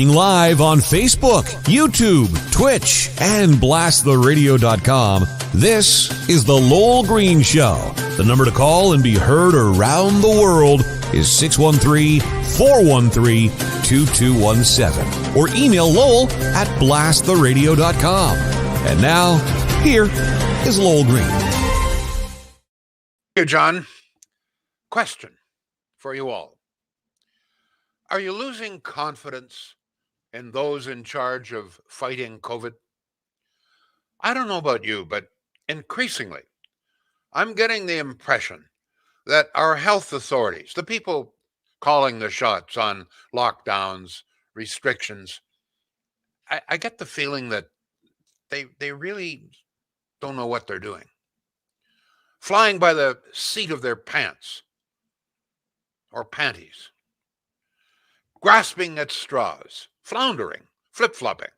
Streaming live on Facebook, YouTube, Twitch, and blasttheradio.com, this is The Lowell Green Show. The number to call and be heard around the world is 613-413-2217. Or email Lowell at blasttheradio.com. And now, here is Lowell Green. Here, John. Question for you all. Are you losing confidence in those in charge of fighting COVID? I don't know about you, but increasingly, I'm getting the impression that our health authorities, the people calling the shots on lockdowns, restrictions, I get the feeling that they really don't know what they're doing. Flying by the seat of their pants or panties, grasping at straws, floundering, flip-flopping.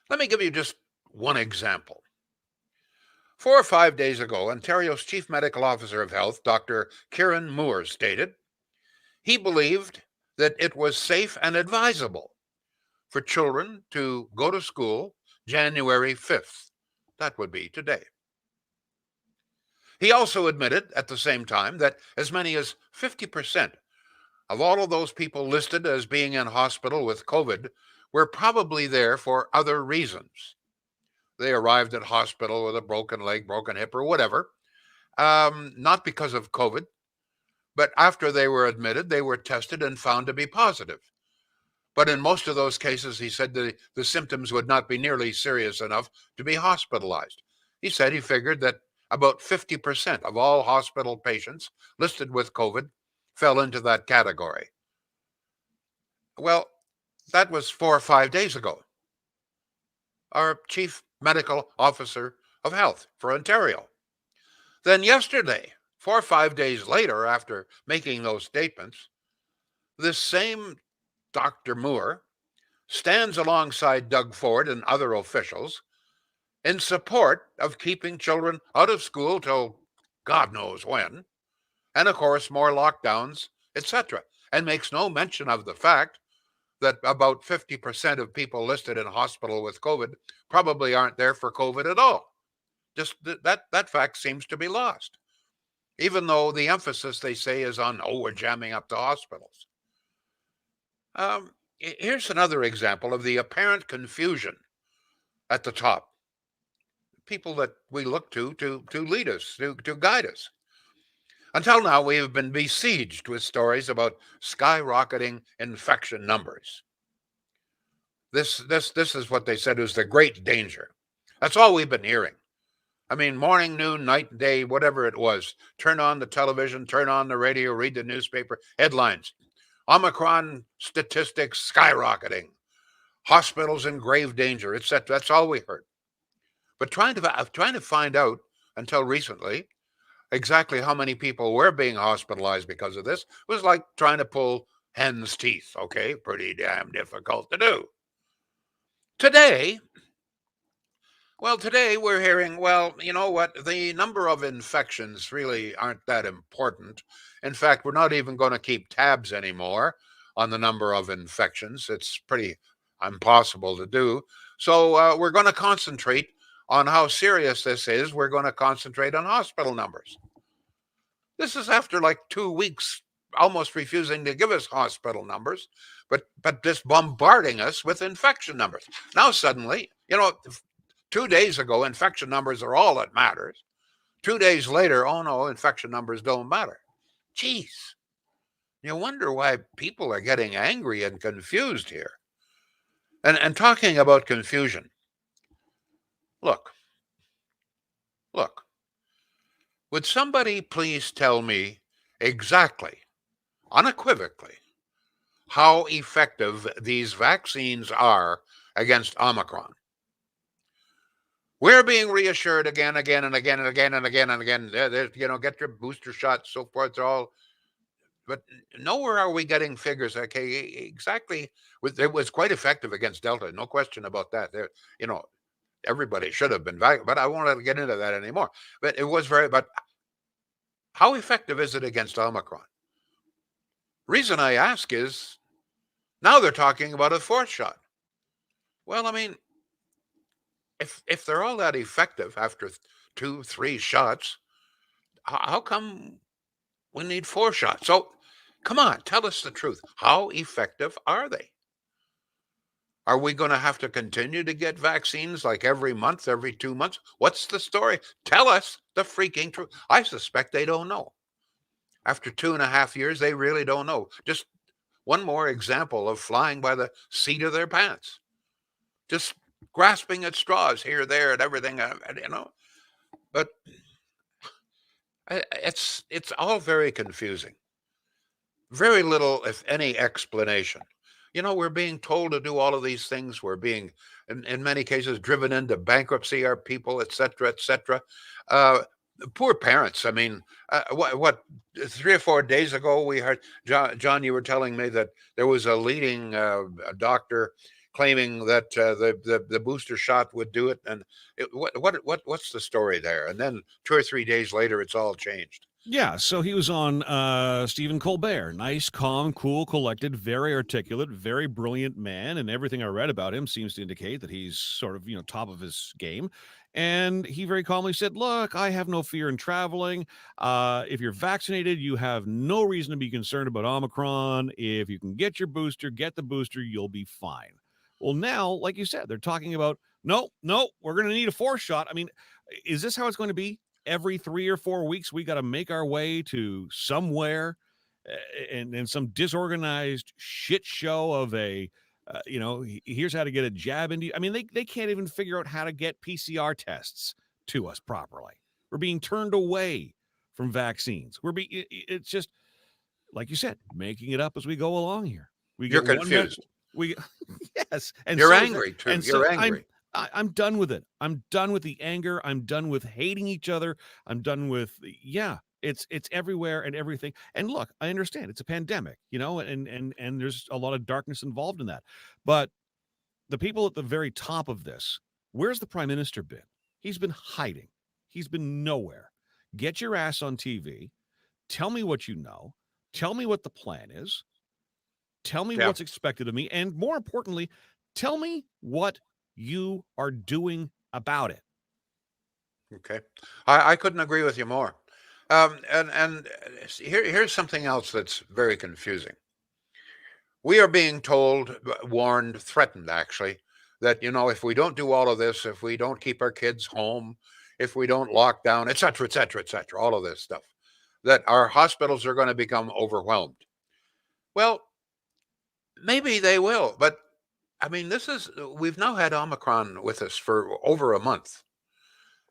Let me give you just one example. 4 or 5 days ago, Ontario's Chief Medical Officer of Health, Dr. Kieran Moore, stated he believed that it was safe and advisable for children to go to school January 5th. That would be today. He also admitted at the same time that as many as 50% of all of those people listed as being in hospital with COVID were probably there for other reasons. They arrived at hospital with a broken leg, broken hip, or whatever, not because of COVID, but after they were admitted, they were tested and found to be positive. But in most of those cases, he said the symptoms would not be nearly serious enough to be hospitalized. He said he figured that about 50% of all hospital patients listed with COVID fell into that category. Well, that was 4 or 5 days ago. Our Chief Medical Officer of Health for Ontario. Then yesterday, 4 or 5 days later, after making those statements, this same Dr. Moore stands alongside Doug Ford and other officials in support of keeping children out of school till God knows when, and of course more lockdowns, etc., and makes no mention of the fact that about 50% of people listed in hospital with COVID probably aren't there for COVID at all. Just that fact seems to be lost, even though the emphasis, they say, is on, we're jamming up the hospitals. Here's another example of the apparent confusion at the top. People that we look to lead us, to guide us. Until now, we have been besieged with stories about skyrocketing infection numbers. This is what they said was the great danger. That's all we've been hearing. I mean, morning, noon, night, day, whatever it was. Turn on the television, turn on the radio, read the newspaper, headlines. Omicron statistics skyrocketing. Hospitals in grave danger, etc. That's all we heard. But trying to find out until recently exactly how many people were being hospitalized because of this was like trying to pull hen's teeth, okay? Pretty damn difficult to do. Today we're hearing, well, you know what? The number of infections really aren't that important. In fact, we're not even going to keep tabs anymore on the number of infections. It's pretty impossible to do. So we're going to concentrate on how serious this is. We're going to concentrate on hospital numbers. This is after like 2 weeks almost refusing to give us hospital numbers, but just bombarding us with infection numbers. Now suddenly, 2 days ago, infection numbers are all that matters. 2 days later, oh no, infection numbers don't matter. Jeez. You wonder why people are getting angry and confused here. And talking about confusion, Look, would somebody please tell me exactly, unequivocally, how effective these vaccines are against Omicron? We're being reassured again. Get your booster shots, so forth, but nowhere are we getting figures. Okay, exactly. It was quite effective against Delta, no question about that. Everybody should have been vaccinated, but I won't get into that anymore. But it was but how effective is it against Omicron? Reason I ask is Now they're talking about a fourth shot. Well, I mean, if they're all that effective after two, three shots, how come we need four shots? So come on, tell us the truth. How effective are they? Are we going to have to continue to get vaccines like every month, every 2 months? What's the story? Tell us the freaking truth. I suspect they don't know. After 2.5 years, they really don't know. Just one more example of flying by the seat of their pants, just grasping at straws here, there, and everything, you know. But it's all very confusing. Very little, if any, explanation. We're being told to do all of these things. We're being, in many cases, driven into bankruptcy, our people, et cetera, et cetera. Uh, Poor parents. I mean, what 3 or 4 days ago we heard, John, you were telling me that there was a leading doctor claiming that the booster shot would do it. And what's the story there? And then 2 or 3 days later, it's all changed. Yeah, so he was on Stephen Colbert. Nice, calm, cool, collected, very articulate, very brilliant man, and everything I read about him seems to indicate that he's sort of, top of his game. And he very calmly said, "Look, I have no fear in traveling. If you're vaccinated, you have no reason to be concerned about Omicron. If you can get your booster, get the booster, you'll be fine." Well, now, like you said, they're talking about, no, we're going to need a fourth shot. I mean, is this how it's going to be? Every 3 or 4 weeks, we got to make our way to somewhere and some disorganized shit show of here's how to get a jab into you. I mean, they can't even figure out how to get PCR tests to us properly. We're being turned away from vaccines. It's just, like you said, making it up as we go along here. We You're get confused. we yes, and You're so angry too. and You're so angry. I'm done with it. I'm done with the anger. I'm done with hating each other. I'm done with it's everywhere and everything. And look, I understand it's a pandemic, and there's a lot of darkness involved in that. But the people at the very top of this, where's the prime minister been? He's been hiding. He's been nowhere. Get your ass on TV. Tell me what you know. Tell me what the plan is. Tell me Yeah. what's expected of me. And more importantly, tell me what you are doing about it. Okay. I couldn't agree with you more. And here's something else that's very confusing. We are being told, warned, threatened actually, that if we don't do all of this, if we don't keep our kids home, if we don't lock down, et cetera, et cetera, et cetera, all of this stuff, that our hospitals are going to become overwhelmed. Well, maybe they will, but I mean, we've now had Omicron with us for over a month.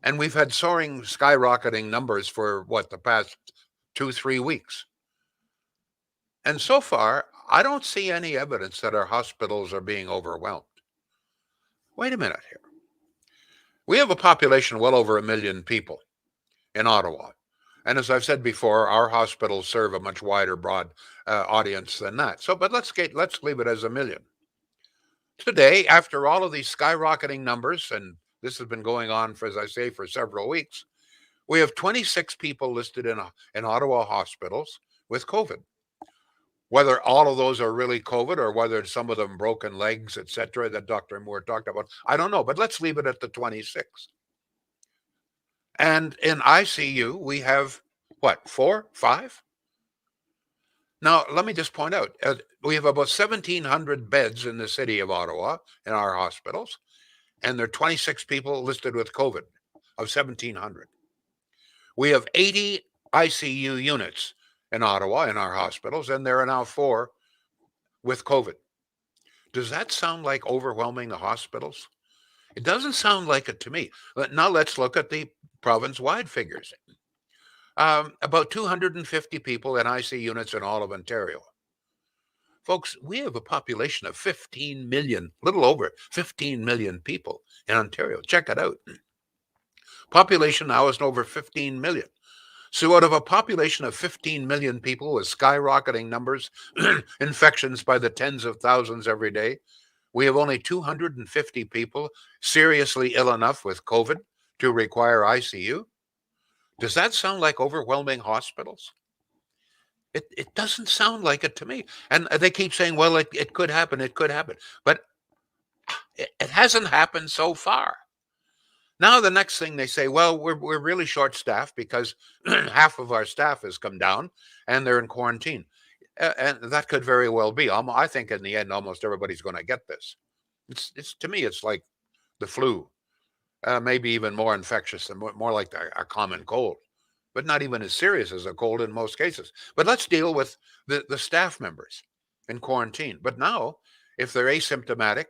And we've had soaring, skyrocketing numbers for the past 2, 3 weeks. And so far, I don't see any evidence that our hospitals are being overwhelmed. Wait a minute here. We have a population well over 1 million people in Ottawa. And as I've said before, our hospitals serve a much wider, broad audience than that. But let's leave it as 1 million. Today, after all of these skyrocketing numbers, and this has been going on for, as I say, for several weeks, we have 26 people listed in Ottawa hospitals with COVID. Whether all of those are really COVID or whether some of them broken legs, et cetera, that Dr. Moore talked about, I don't know. But let's leave it at the 26. And in ICU, we have what, 4, 5? Now, let me just point out, we have about 1,700 beds in the city of Ottawa in our hospitals, and there are 26 people listed with COVID of 1,700. We have 80 ICU units in Ottawa in our hospitals, and there are now 4 with COVID. Does that sound like overwhelming the hospitals? It doesn't sound like it to me. Now let's look at the province-wide figures. About 250 people in IC units in all of Ontario. Folks, we have a population of 15 million, little over 15 million people in Ontario. Check it out. Population now is over 15 million. So out of a population of 15 million people with skyrocketing numbers, infections by the tens of thousands every day, we have only 250 people seriously ill enough with COVID to require ICU. Does that sound like overwhelming hospitals? It doesn't sound like it to me. And they keep saying, well, it could happen, it could happen. But it hasn't happened so far. Now the next thing they say, well, we're really short staffed because half of our staff has come down and they're in quarantine. And that could very well be. I think in the end, almost everybody's going to get this. It's to me, it's like the flu, maybe even more infectious and more like a common cold, but not even as serious as a cold in most cases. But let's deal with the staff members in quarantine. But now, if they're asymptomatic,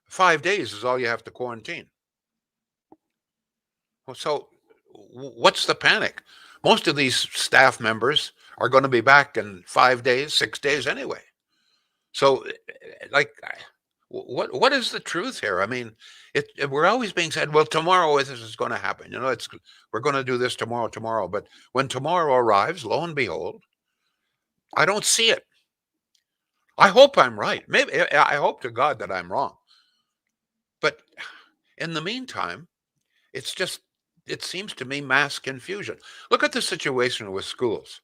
5 days is all you have to quarantine. Well, so what's the panic? Most of these staff members are going to be back in 5 days, 6 days anyway. So, like, what is the truth here? I mean, we're always being said, well, tomorrow this is going to happen. We're going to do this tomorrow. But when tomorrow arrives, lo and behold, I don't see it. I hope I'm right. Maybe I hope to God that I'm wrong. But in the meantime, it's just it seems to me mass confusion. Look at the situation with schools.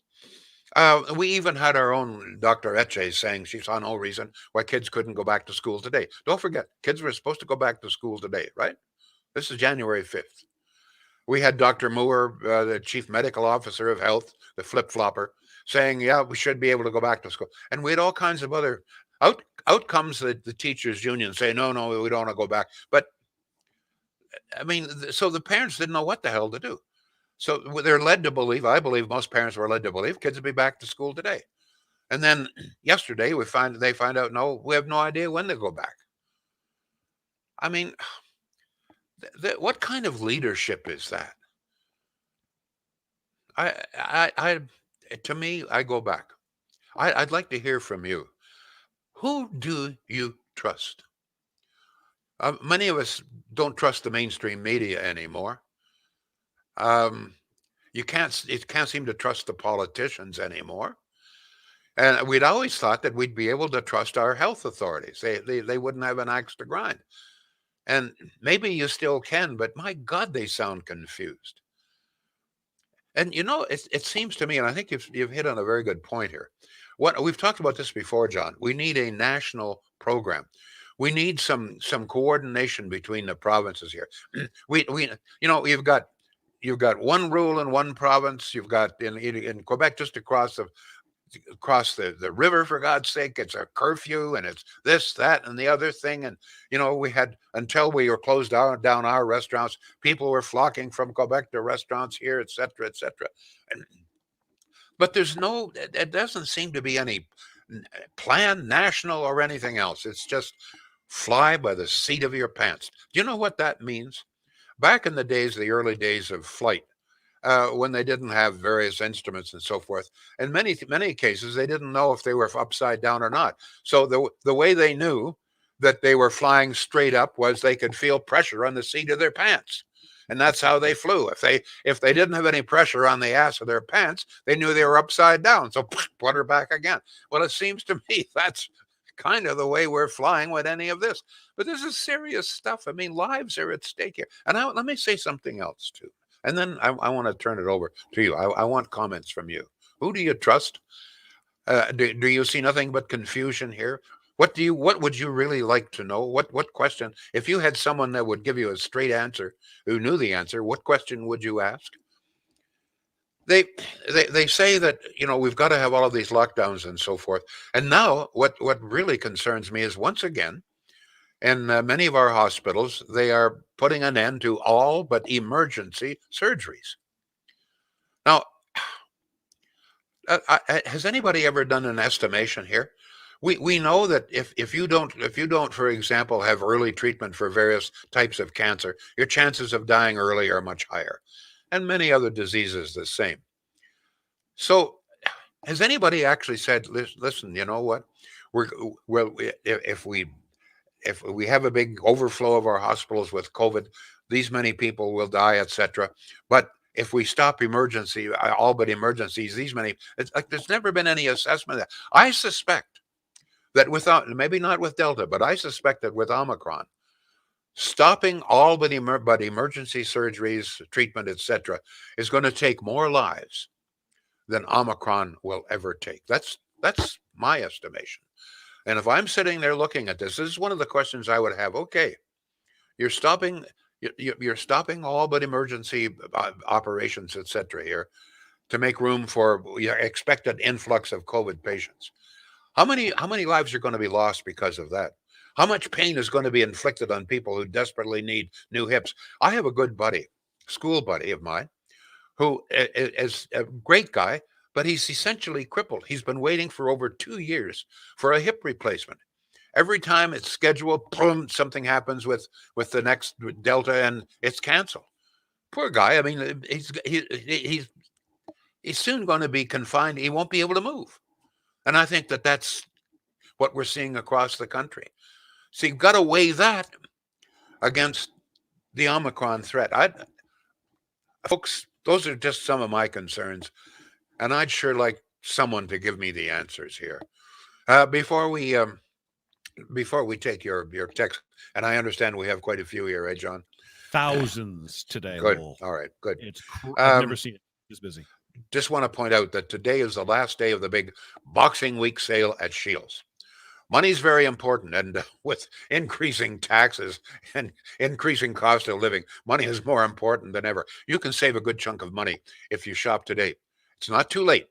We even had our own Dr. Etche saying she saw no reason why kids couldn't go back to school today. Don't forget, kids were supposed to go back to school today, right? This is January 5th. We had Dr. Moore, the chief medical officer of health, the flip flopper, saying, yeah, we should be able to go back to school. And we had all kinds of other outcomes that the teachers' union say, no, we don't want to go back. But I mean, so the parents didn't know what the hell to do. So they're led to believe, I believe most parents were led to believe kids will be back to school today. And then yesterday they find out, no, we have no idea when they'll go back. I mean, what kind of leadership is that? I to me, I go back. I'd like to hear from you. Who do you trust? Many of us don't trust the mainstream media anymore. Um, you can't seem to trust the politicians anymore. And we'd always thought that we'd be able to trust our health authorities. They wouldn't have an axe to grind. And maybe you still can, but my God, they sound confused. And it seems to me, and I think you've hit on a very good point here. What we've talked about this before, John. We need a national program. We need some coordination between the provinces here. We you've got one rule in one province. You've got in Quebec, just across the river, for God's sake, it's a curfew and it's this, that, and the other thing. And we had, until we were closed down our restaurants, people were flocking from Quebec to restaurants here, etc., etc. But it doesn't seem to be any plan, national or anything else. It's just fly by the seat of your pants. Do you know what that means? Back in the early days of flight, when they didn't have various instruments and so forth. In many cases, they didn't know if they were upside down or not. So the way they knew that they were flying straight up was they could feel pressure on the seat of their pants. And that's how they flew. If they didn't have any pressure on the ass of their pants, they knew they were upside down. So put her back again. Well, it seems to me that's kind of the way we're flying with any of this. But this is serious stuff. I mean, lives are at stake here. And let me say something else too. And then I want to turn it over to you. I want comments from you. Who do you trust? Do you see nothing but confusion here? What would you really like to know? What question? If you had someone that would give you a straight answer, who knew the answer, what question would you ask? They they say that we've got to have all of these lockdowns and so forth. And now what really concerns me is, once again, in many of our hospitals, they are putting an end to all but emergency surgeries. Now, has anybody ever done an estimation here? We know that if you don't, for example, have early treatment for various types of cancer, your chances of dying early are much higher, and many other diseases the same. So, has anybody actually said, listen, you know what? We're well, if we have a big overflow of our hospitals with COVID, these many people will die, etc. But if we stop all but emergencies, these many, it's like there's never been any assessment of that. I suspect that without, maybe not with Delta, but I suspect that with Omicron, stopping all but emergency surgeries, treatment, etc., is going to take more lives than Omicron will ever take. That's my estimation. And if I'm sitting there looking at this is one of the questions I would have. Okay, you're stopping you're stopping all but emergency operations, etc. here to make room for your expected influx of COVID patients. How many lives are going to be lost because of that? How much pain is going to be inflicted on people who desperately need new hips? I have a good buddy, school buddy of mine, who is a great guy, but he's essentially crippled. He's been waiting for over 2 years for a hip replacement. Every time it's scheduled, boom, something happens with the next Delta, and it's canceled. Poor guy. I mean, he's soon going to be confined. He won't be able to move. And I think that that's what we're seeing across the country. So you've got to weigh that against the Omicron threat. Folks, those are just some of my concerns, and I'd sure like someone to give me the answers here. Before we take your text, and I understand we have quite a few here, right, John? Thousands today. Good. Lowell. All right. Good. I've never seen it this busy. Just want to point out that today is the last day of the big Boxing Week sale at Shields. Money's very important, and with increasing taxes and increasing cost of living, money is more important than ever. You can save a good chunk of money if you shop today. It's not too late.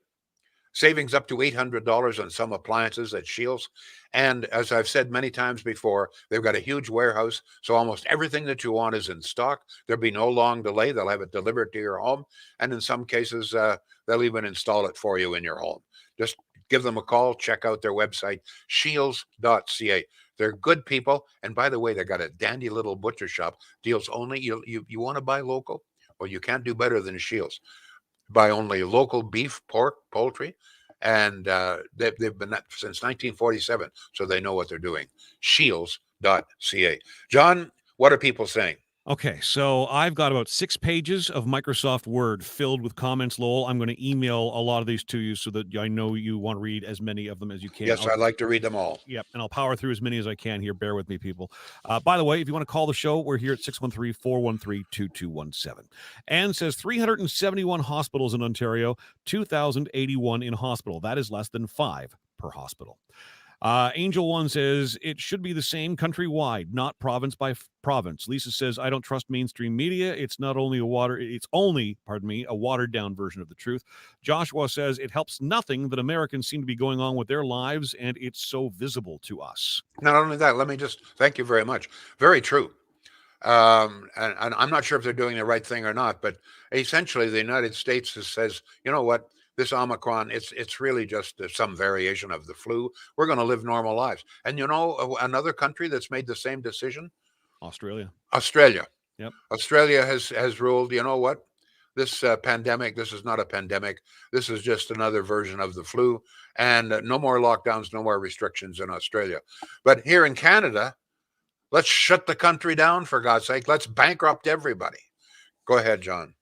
Savings up to $800 on some appliances at Shields. And as I've said many times before, they've got a huge warehouse, so almost everything that you want is in stock. There'll be no long delay. They'll have it delivered to your home. And in some cases, they'll even install it for you in your home. Just give them a call, check out their website, shields.ca. They're good people. And by the way, they got a dandy little butcher shop. Deals only, you want to buy local? Well, you can't do better than Shields. Buy only local beef, pork, poultry, and they've been that since 1947, so they know what they're doing. Shields.ca. John, what are people saying? Okay, so I've got about 6 pages of Microsoft Word filled with comments, Lowell. I'm going to email a lot of these to you so that I know you want to read as many of them as you can. Yes, I'd like to read them all. Yep, and I'll power through as many as I can here. Bear with me, people. By the way, if you want to call the show, we're here at 613-413-2217. Anne says 371 hospitals in Ontario, 2,081 in hospital. That is less than 5 per hospital. Angel One says it should be the same countrywide, not province by province. Lisa says I don't trust mainstream media. It's only a watered down version of the truth. Joshua says it helps nothing that Americans seem to be going on with their lives, and it's so visible to us. Not only that, let me just thank you very much. Very true. And I'm not sure if they're doing the right thing or not, but essentially the United States says, you know what? This Omicron, it's really just some variation of the flu. We're going to live normal lives. And you know, another country that's made the same decision? Australia. Yep. Australia has ruled, you know what? This pandemic, this is not a pandemic. This is just another version of the flu. And no more lockdowns, no more restrictions in Australia. But here in Canada, let's shut the country down, for God's sake. Let's bankrupt everybody. Go ahead, John.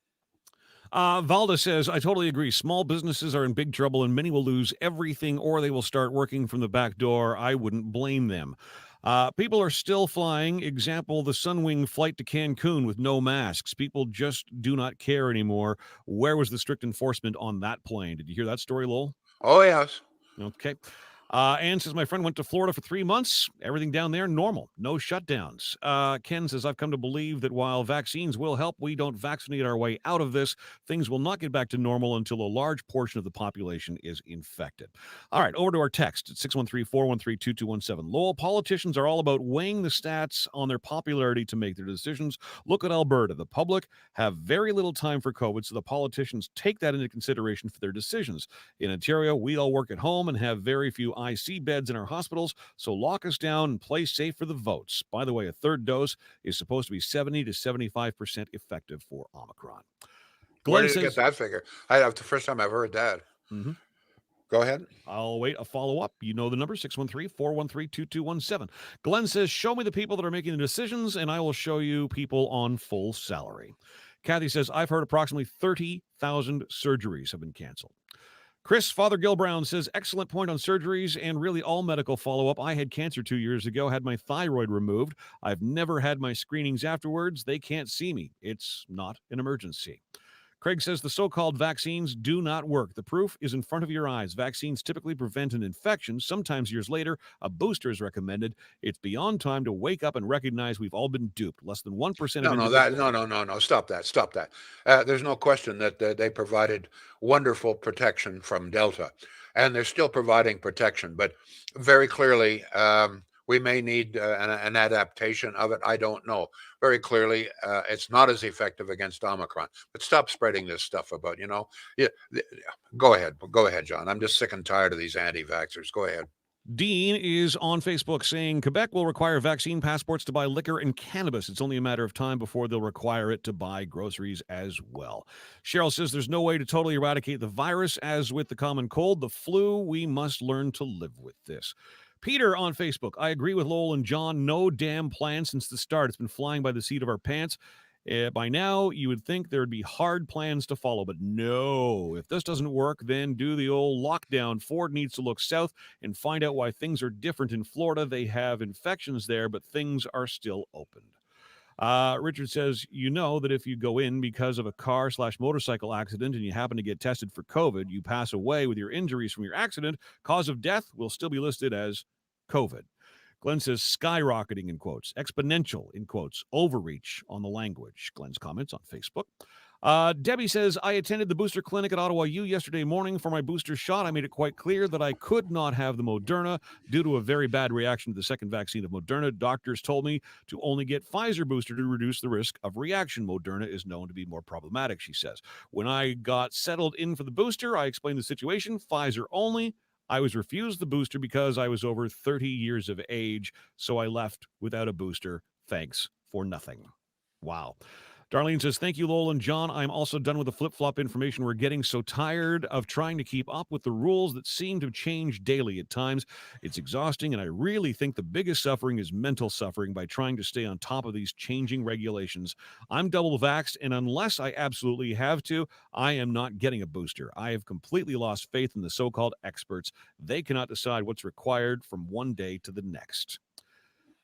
Valda says, I totally agree. Small businesses are in big trouble and many will lose everything or they will start working from the back door. I wouldn't blame them. People are still flying. Example, the Sunwing flight to Cancun with no masks. People just do not care anymore. Where was the strict enforcement on that plane? Did you hear that story, Lowell? Oh, yes. Okay. Ann says, my friend went to Florida for 3 months. Everything down there, normal. No shutdowns. Ken says, I've come to believe that while vaccines will help, we don't vaccinate our way out of this. Things will not get back to normal until a large portion of the population is infected. All right, over to our text at 613-413-2217. Lowell, politicians are all about weighing the stats on their popularity to make their decisions. Look at Alberta. The public have very little time for COVID, so the politicians take that into consideration for their decisions. In Ontario, we all work at home and have very few IC beds in our hospitals, so lock us down and play safe for the votes. By the way, a third dose is supposed to be 70 to 75% effective for Omicron. Where did you get that figure? That's the first time I've heard that. Mm-hmm. Go ahead. I'll wait a follow-up. You know the number, 613-413-2217. Glenn says, show me the people that are making the decisions, and I will show you people on full salary. Kathy says, I've heard approximately 30,000 surgeries have been canceled. Chris, Father Gil Brown says, excellent point on surgeries and really all medical follow-up. I had cancer 2 years ago, had my thyroid removed. I've never had my screenings afterwards. They can't see me. It's not an emergency. Craig says the so-called vaccines do not work. The proof is in front of your eyes. Vaccines typically prevent an infection. Sometimes years later, a booster is recommended. It's beyond time to wake up and recognize we've all been duped. Less than 1% of No. Stop that. There's no question that they provided wonderful protection from Delta, and they're still providing protection. But very clearly, we may need an adaptation of it. I don't know. Very clearly, it's not as effective against Omicron. But stop spreading this stuff about. Yeah, go ahead, John. I'm just sick and tired of these anti-vaxxers. Go ahead. Dean is on Facebook saying Quebec will require vaccine passports to buy liquor and cannabis. It's only a matter of time before they'll require it to buy groceries as well. Cheryl says there's no way to totally eradicate the virus. As with the common cold, the flu, we must learn to live with this. Peter on Facebook, I agree with Lowell and John. No damn plan since the start. It's been flying by the seat of our pants. By now, you would think there would be hard plans to follow, but no. If this doesn't work, then do the old lockdown. Ford needs to look south and find out why things are different in Florida. They have infections there, but things are still open. Richard says, you know that if you go in because of a car/motorcycle accident and you happen to get tested for COVID, you pass away with your injuries from your accident. Cause of death will still be listed as COVID. Glenn says skyrocketing in quotes, exponential in quotes, overreach on the language. Glenn's comments on Facebook. Debbie says, I attended the booster clinic at Ottawa U yesterday morning for my booster shot. I made it quite clear that I could not have the Moderna due to a very bad reaction to the second vaccine of Moderna. Doctors told me to only get Pfizer booster to reduce the risk of reaction. Moderna is known to be more problematic, she says. When I got settled in for the booster, I explained the situation, Pfizer only. I was refused the booster because I was over 30 years of age, so I left without a booster. Thanks for nothing. Wow. Darlene says, thank you, Lowell and John. I'm also done with the flip-flop information we're getting. So tired of trying to keep up with the rules that seem to change daily at times. It's exhausting, and I really think the biggest suffering is mental suffering by trying to stay on top of these changing regulations. I'm double vaxxed, and unless I absolutely have to, I am not getting a booster. I have completely lost faith in the so-called experts. They cannot decide what's required from one day to the next.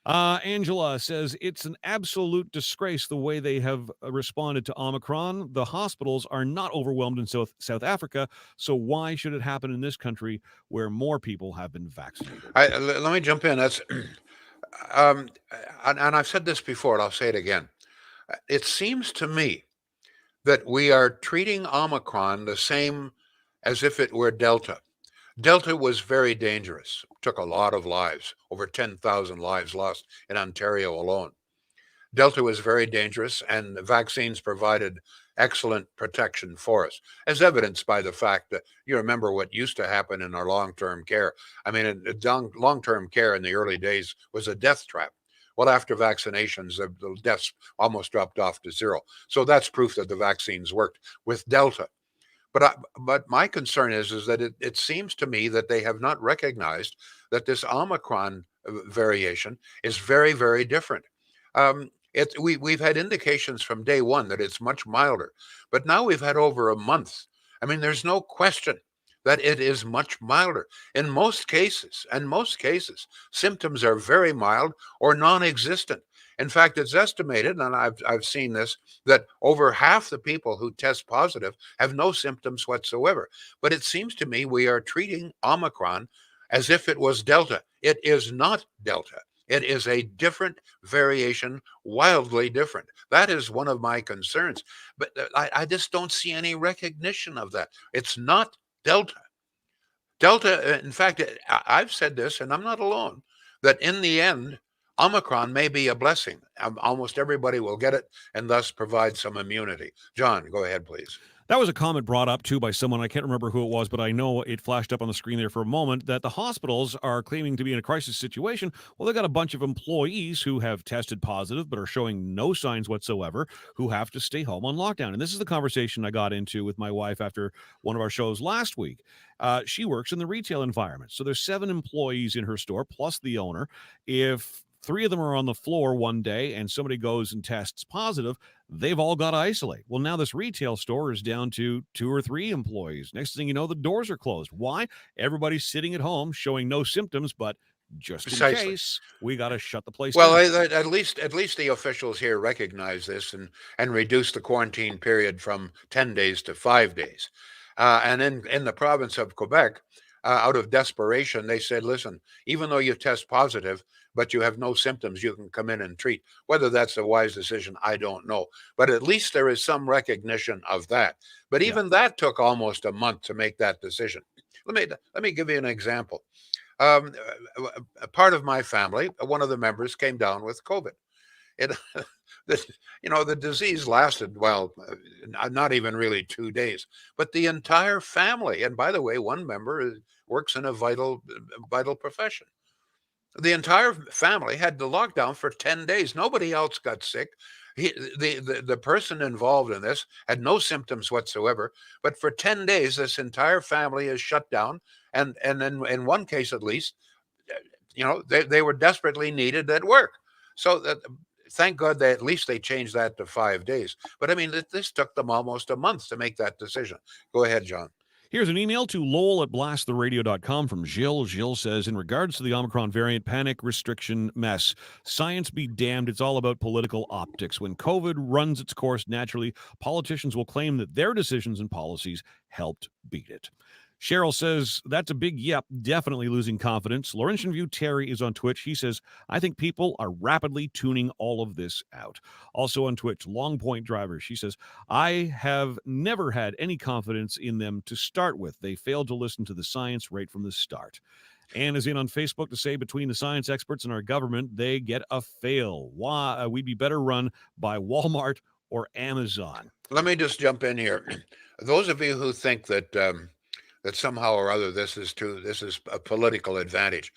Angela says it's an absolute disgrace the way they have responded to Omicron. The hospitals are not overwhelmed in South Africa, so why should it happen in this country where more people have been vaccinated? Let me jump in. That's and I've said this before, and I'll say it again. It seems to me that we are treating Omicron the same as if it were Delta. Delta was very dangerous, took a lot of lives, over 10,000 lives lost in Ontario alone. Delta was very dangerous, and the vaccines provided excellent protection for us, as evidenced by the fact that you remember what used to happen in our long-term care. I mean, long-term care in the early days was a death trap. Well, after vaccinations, the deaths almost dropped off to zero. So that's proof that the vaccines worked with Delta. But my concern is that it seems to me that they have not recognized that this Omicron variation is very, very different. We've had indications from day one that it's much milder, but now we've had over a month. I mean, there's no question that it is much milder. In most cases, symptoms are very mild or non-existent. In fact, it's estimated, and I've seen this, that over half the people who test positive have no symptoms whatsoever. But it seems to me we are treating Omicron as if it was Delta. It is not Delta. It is a different variation, wildly different. That is one of my concerns. But I just don't see any recognition of that. It's not Delta. Delta, in fact, I've said this, and I'm not alone, that in the end, Omicron may be a blessing. Almost everybody will get it and thus provide some immunity. John, go ahead, please. That was a comment brought up, too, by someone. I can't remember who it was, but I know it flashed up on the screen there for a moment, that the hospitals are claiming to be in a crisis situation. Well, they've got a bunch of employees who have tested positive but are showing no signs whatsoever, who have to stay home on lockdown. And this is the conversation I got into with my wife after one of our shows last week. She works in the retail environment. So there's 7 employees in her store, plus the owner. If 3 of them are on the floor one day and somebody goes and tests positive, they've all got to isolate. Well, now this retail store is down to 2 or 3 employees. Next thing you know, the doors are closed. Why? Everybody's sitting at home showing no symptoms, but just in Precisely. case we got to shut the place Well, down. at least the officials here recognize this and reduce the quarantine period from 10 days to 5 days. And in the province of Quebec, out of desperation, they said, "Listen, even though you test positive, but you have no symptoms, you can come in and treat." Whether that's a wise decision, I don't know. But at least there is some recognition of that. But Yeah. even that took almost a month to make that decision. Let me give you an example. Um, a part of my family, one of the members came down with COVID. It, the, the disease lasted, well, not even really 2 days, but the entire family. And by the way, one member works in a vital profession. The entire family had to lock down for 10 days. Nobody else got sick. The person involved in this had no symptoms whatsoever. But for 10 days, this entire family is shut down. And in one case, at least, they were desperately needed at work. So thank God they at least they changed that to 5 days. But I mean, this took them almost a month to make that decision. Go ahead, John. Here's an email to Lowell at blasttheradio.com from Jill. Jill says, in regards to the Omicron variant panic restriction mess, science be damned, it's all about political optics. When COVID runs its course naturally, politicians will claim that their decisions and policies helped beat it. Cheryl says, that's a big yep, definitely losing confidence. Laurentian View Terry is on Twitch. He says, I think people are rapidly tuning all of this out. Also on Twitch, Long Point Driver. She says, I have never had any confidence in them to start with. They failed to listen to the science right from the start. Anne is in on Facebook to say between the science experts and our government, they get a fail. Why we'd be better run by Walmart or Amazon. Let me just jump in here. Those of you who think that somehow or other this is a political advantage.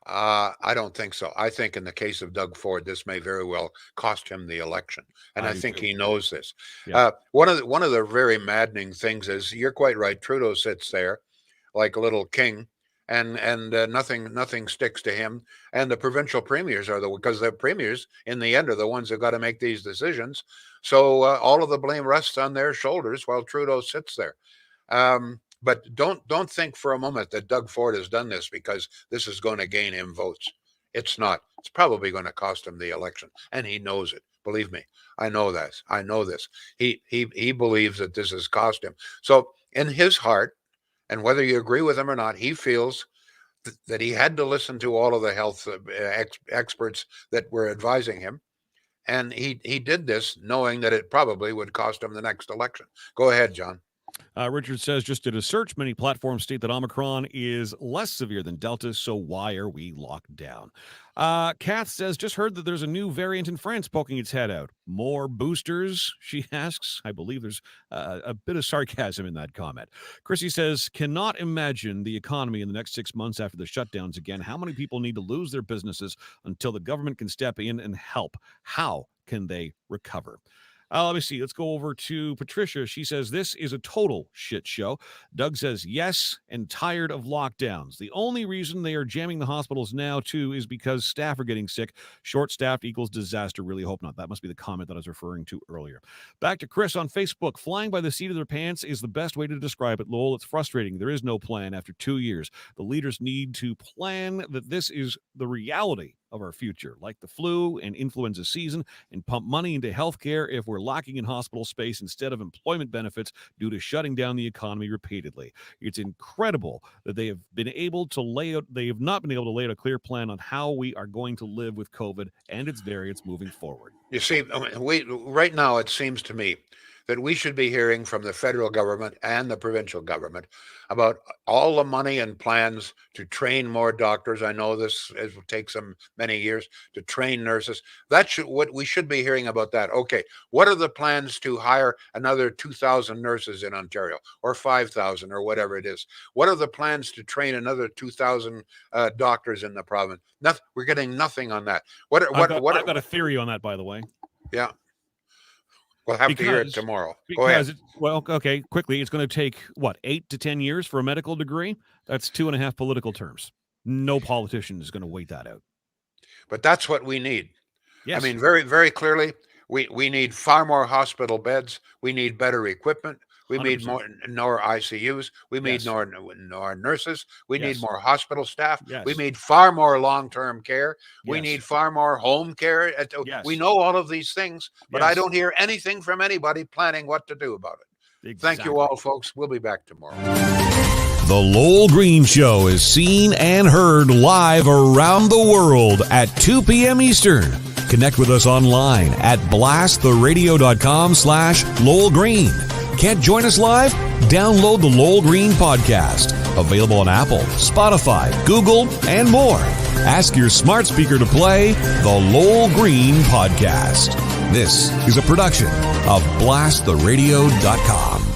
I don't think so. I think in the case of Doug Ford, this may very well cost him the election, and I do think too. he knows this. Yeah. One of the very maddening things is you're quite right. Trudeau sits there like a little king, and nothing sticks to him. And the provincial premiers because the premiers in the end are the ones that got to make these decisions. So all of the blame rests on their shoulders while Trudeau sits there. But don't think for a moment that Doug Ford has done this because this is going to gain him votes. It's not. It's probably going to cost him the election, and he knows it. Believe me, I know that. I know this. He believes that this has cost him. So in his heart, and whether you agree with him or not, he feels that he had to listen to all of the health experts that were advising him, and he did this knowing that it probably would cost him the next election. Go ahead, John. Richard says, just did a search. Many platforms state that Omicron is less severe than Delta, so why are we locked down? Kath says, just heard that there's a new variant in France poking its head out. More boosters, she asks. I believe there's a bit of sarcasm in that comment. Chrissy says, cannot imagine the economy in the next 6 months after the shutdowns again. How many people need to lose their businesses until the government can step in and help? How can they recover? Let me see. Let's go over to Patricia. She says, this is a total shit show. Doug says, yes, and tired of lockdowns. The only reason they are jamming the hospitals now, too, is because staff are getting sick. Short-staffed equals disaster. Really hope not. That must be the comment that I was referring to earlier. Back to Chris on Facebook. Flying by the seat of their pants is the best way to describe it, Lowell. It's frustrating. There is no plan after 2 years. The leaders need to plan that this is the reality of our future, like the flu and influenza season, and pump money into healthcare if we're lacking in hospital space instead of employment benefits due to shutting down the economy repeatedly. It's incredible that they have not been able to lay out a clear plan on how we are going to live with COVID and its variants moving forward. You see, right now it seems to me that we should be hearing from the federal government and the provincial government about all the money and plans to train more doctors. I know this will take some many years to train nurses. That's what we should be hearing about that. Okay, what are the plans to hire another 2,000 nurses in Ontario or 5,000 or whatever it is? What are the plans to train another 2,000 doctors in the province? Nothing. We're getting nothing on that. I've got a theory on that, by the way. Yeah. We'll have to hear it tomorrow. Go ahead. Okay, quickly. It's going to take, 8 to 10 years for a medical degree? That's 2.5 political terms. No politician is going to wait that out. But that's what we need. Yes. I mean, very, very clearly, we need far more hospital beds. We need better equipment. We need 100%. more ICUs. We need Yes. more nurses. We need Yes. more hospital staff. We Yes. need far more long-term care. We Yes. need far more home care. Yes. We know all of these things, but I Yes. don't hear anything from anybody planning what to do about it. Exactly. Thank you all, folks. We'll be back tomorrow. The Lowell Green Show is seen and heard live around the world at 2 p.m. Eastern. Connect with us online at blasttheradio.com/Lowell Green. Can't join us live? Download the Lowell Green podcast. Available on Apple, Spotify, Google, and more. Ask your smart speaker to play the Lowell Green podcast. This is a production of blasttheradio.com.